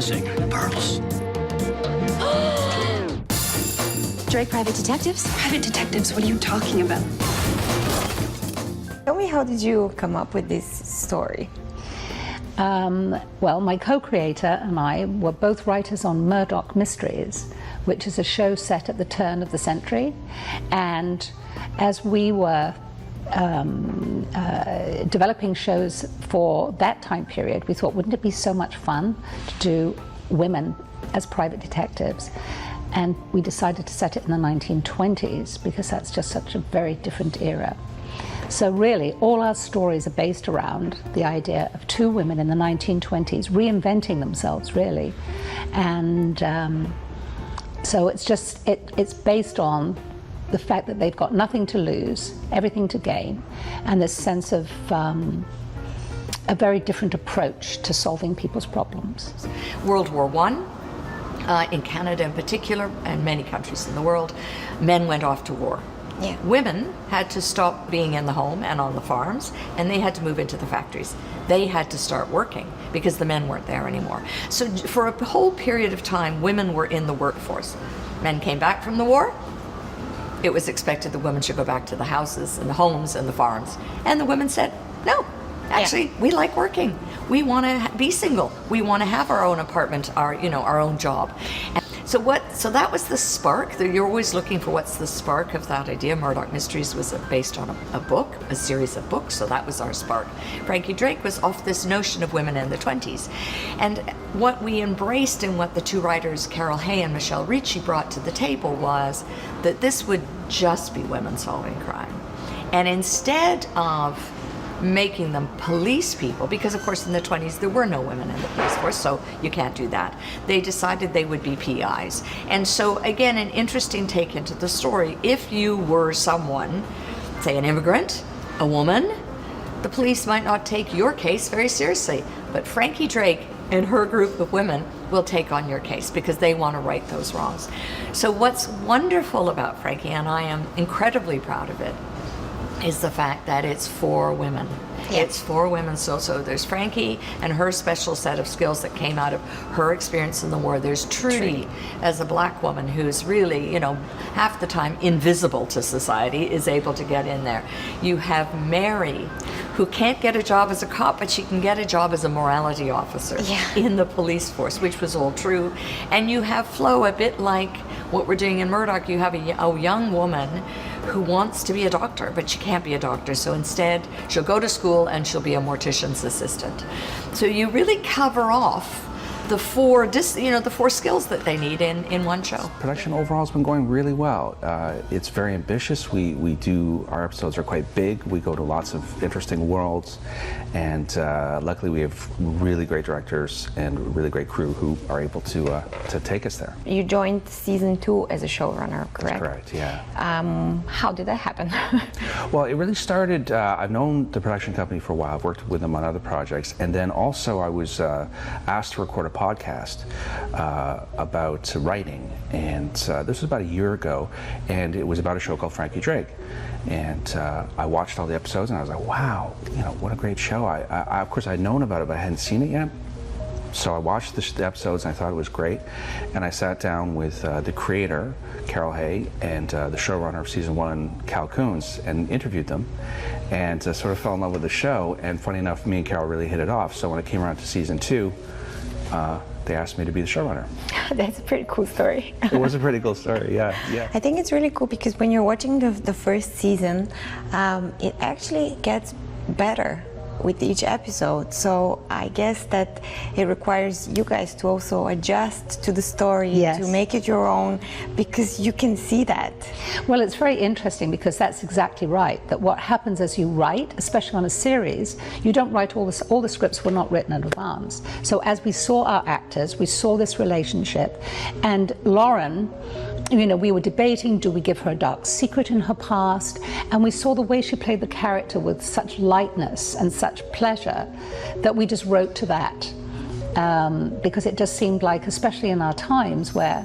missing? Pearls. Drake Private Detectives? Private detectives, what are you talking about? Tell me, how did you come up with this story? Well, my co-creator and I were both writers on Murdoch Mysteries, which is a show set at the turn of the century. And as we were developing shows for that time period, we thought, wouldn't it be so much fun to do women as private detectives? And we decided to set it in the 1920s because that's just such a very different era. So really, all our stories are based around the idea of two women in the 1920s reinventing themselves, really. And so it's just, it's based on the fact that they've got nothing to lose, everything to gain, and this sense of a very different approach to solving people's problems. World War I, in Canada in particular, and many countries in the world, men went off to war. Yeah. Women had to stop being in the home and on the farms, and they had to move into the factories. They had to start working because the men weren't there anymore. So for a whole period of time, women were in the workforce. Men came back from the war. It was expected that women should go back to the houses and the homes and the farms. And the women said, no, actually, we like working. We want to be single. We want to have our own apartment, our own job. And so that was the spark. You're always looking for what's the spark of that idea. Murdoch Mysteries was based on a book, a series of books, so that was our spark. Frankie Drake was off this notion of women in the 20s. And what we embraced and what the two writers, Carol Hay and Michelle Ricci, brought to the table was that this would just be women solving crime. And instead of making them police people, because of course in the 20s there were no women in the police force, so you can't do that. They decided they would be PIs. And so again, an interesting take into the story. If you were someone, say an immigrant, a woman, the police might not take your case very seriously, but Frankie Drake and her group of women will take on your case because they want to right those wrongs. So what's wonderful about Frankie, and I am incredibly proud of it, is the fact that it's for women. Yeah. It's for women. So there's Frankie and her special set of skills that came out of her experience in the war. There's Trudy as a black woman who's really, half the time invisible to society, is able to get in there. You have Mary, who can't get a job as a cop, but she can get a job as a morality officer in the police force, which was all true. And you have Flo, a bit like what we're doing in Murdoch. You have a young woman who wants to be a doctor, but she can't be a doctor. So instead, she'll go to school and she'll be a mortician's assistant. So you really cover off the four skills that they need in one show. Production overall has been going really well. It's very ambitious. Our episodes are quite big. We go to lots of interesting worlds, and luckily we have really great directors and really great crew who are able to take us there. You joined season 2 as a showrunner, correct? That's correct, yeah. How did that happen? Well, it really started, I've known the production company for a while. I've worked with them on other projects, and then also I was asked to record a podcast about writing, and this was about a year ago, and it was about a show called Frankie Drake. And I watched all the episodes and I was like, wow, what a great show. I of course I'd known about it, but I hadn't seen it yet. So I watched the episodes and I thought it was great, and I sat down with the creator, Carol Hay, and the showrunner of season 1, Cal Coons, and interviewed them, and sort of fell in love with the show. And funny enough, me and Carol really hit it off. So when it came around to season 2, they asked me to be the showrunner. That's a pretty cool story. It was a pretty cool story, yeah. I think it's really cool because when you're watching the first season, it actually gets better with each episode. So I guess that it requires you guys to also adjust to the story, to make it your own, because you can see that. Well, it's very interesting because that's exactly right, that what happens as you write, especially on a series, you don't write all the scripts were not written in advance. So as we saw our actors, we saw this relationship, and Lauren, we were debating, do we give her a dark secret in her past? And we saw the way she played the character with such lightness and such pleasure that we just wrote to that. Because it just seemed like, especially in our times where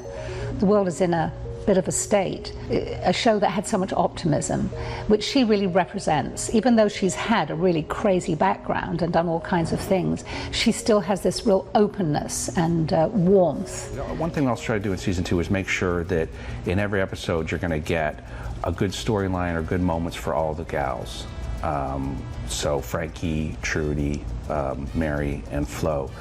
the world is in a bit of a state, a show that had so much optimism, which she really represents. Even though she's had a really crazy background and done all kinds of things, she still has this real openness and warmth. One thing I'll try to do in season 2 is make sure that in every episode you're going to get a good storyline or good moments for all the gals. So Frankie, Trudy, Mary, and Flo.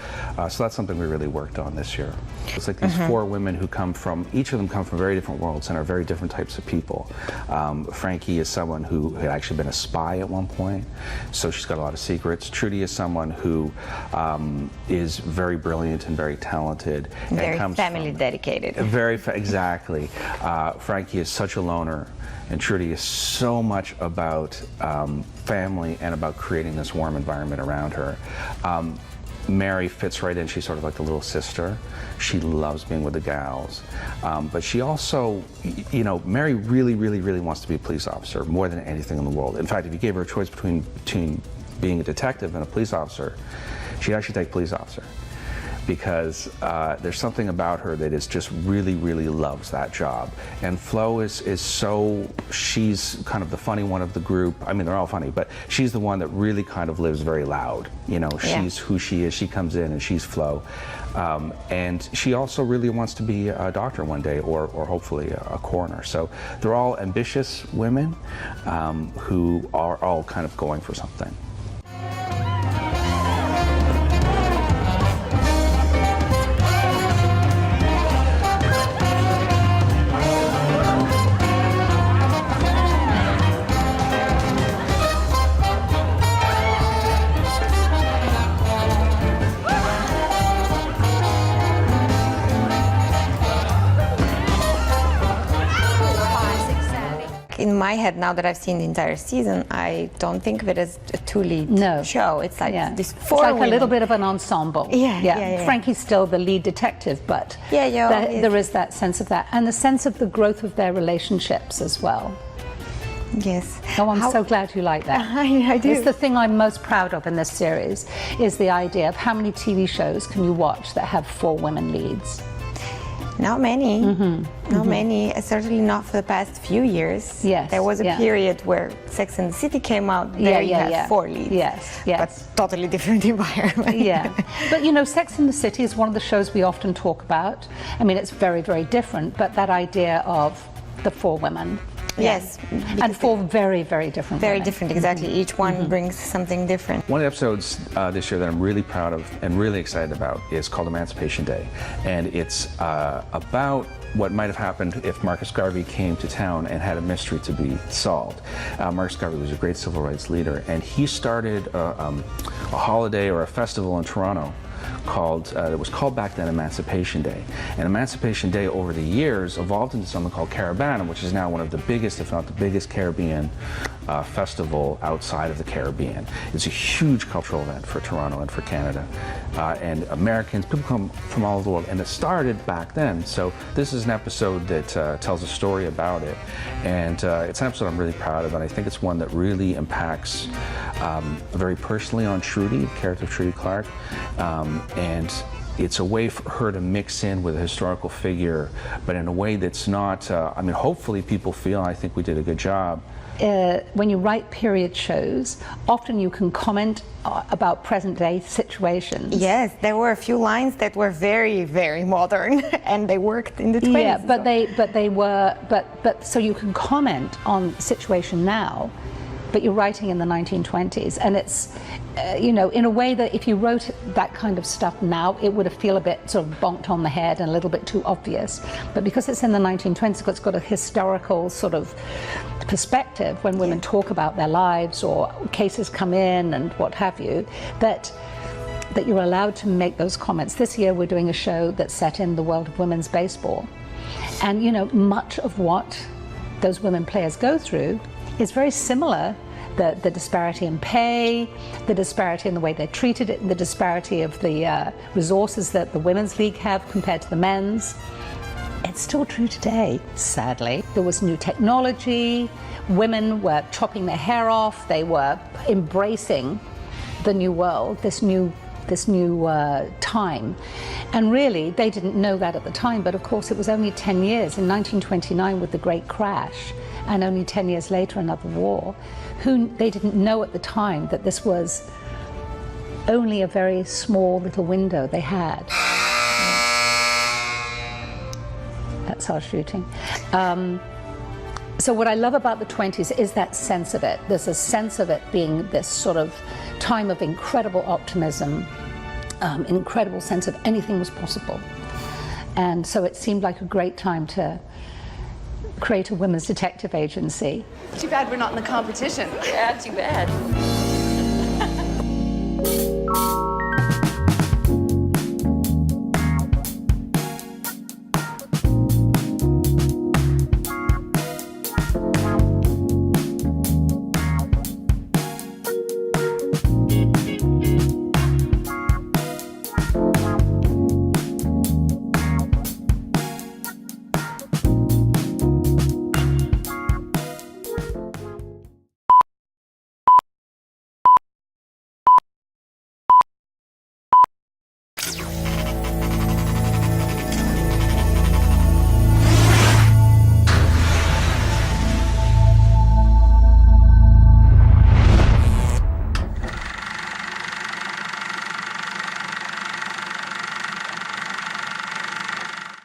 So that's something we really worked on this year. It's like these 4 women who come from, each of them come from very different worlds and are very different types of people. Frankie is someone who had actually been a spy at one point, so she's got a lot of secrets. Trudy is someone who is very brilliant and very talented. Very and family dedicated. Exactly. Frankie is such a loner, and Trudy is so much about family and about creating this warm environment around her. Mary fits right in. She's sort of like the little sister. She loves being with the gals. But she also, you know, Mary really, really, really wants to be a police officer more than anything in the world. In fact, if you gave her a choice between being a detective and a police officer, she'd actually take police officer. Because there's something about her that is just really, really loves that job. And Flo is so, she's kind of the funny one of the group. I mean, they're all funny, but she's the one that really kind of lives very loud. You know, she's who she is. She comes in and she's Flo. And she also really wants to be a doctor one day, or hopefully a coroner. So they're all ambitious women who are all kind of going for something. In my head, now that I've seen the entire season, I don't think of it as a 2-lead show. It's like this 4 It's like women. a little bit of an ensemble. Yeah. Frankie's still the lead detective, but there is that sense of that, and the sense of the growth of their relationships as well. Yes. Oh, I'm so glad you like that. I do. It's the thing I'm most proud of in this series, is the idea of how many TV shows can you watch that have 4 women leads? Not many. Not many. Certainly not for the past few years. Yes. There was a period where Sex and the City came out. There you had 4 leads. Yes. But totally different environment. But you know, Sex and the City is one of the shows we often talk about. I mean, it's very, very different, but that idea of the 4 women. Yes. And 4 very, very different Very women. different, exactly. Each one brings something different. One of the episodes this year that I'm really proud of and really excited about is called Emancipation Day. And it's about what might have happened if Marcus Garvey came to town and had a mystery to be solved. Marcus Garvey was a great civil rights leader, and he started a holiday or a festival in Toronto called, it was called back then Emancipation Day. And Emancipation Day over the years evolved into something called Carabana, which is now one of the biggest, if not the biggest, Caribbean festival outside of the Caribbean. It's a huge cultural event for Toronto and for Canada. And Americans, people come from all over the world, and it started back then. So this is an episode that tells a story about it. And it's an episode I'm really proud of, and I think it's one that really impacts very personally on Trudy, the character of Trudy Clark. And it's a way for her to mix in with a historical figure, but in a way that's not, I mean, hopefully people feel, I think we did a good job. When you write period shows, often you can comment about present day situations. Yes, there were a few lines that were very, very modern, and they worked in the 20s. Yeah, but so you can comment on the situation now, but you're writing in the 1920s, and it's, you know, in a way that if you wrote that kind of stuff now, it would feel a bit sort of bonked on the head and a little bit too obvious. But because it's in the 1920s, it's got a historical sort of perspective when women talk about their lives or cases come in and what have you, that you're allowed to make those comments. This year we're doing a show that's set in the world of women's baseball. And, you know, much of what those women players go through is very similar. The disparity in pay, the disparity in the way they're treated, the disparity of the resources that the women's league have compared to the men's. It's still true today, sadly. There was new technology, women were chopping their hair off, they were embracing the new world, this new this new time. And really, they didn't know that at the time, but of course it was only 10 years, in 1929 with the Great Crash, and only 10 years later another war. They didn't know at the time that this was only a very small little window they had. That's our shooting. So what I love about the 20s is that sense of it. There's a sense of it being this sort of time of incredible optimism, an incredible sense of anything was possible. And so it seemed like a great time to create a women's detective agency. Too bad we're not in the competition. Yeah, too bad.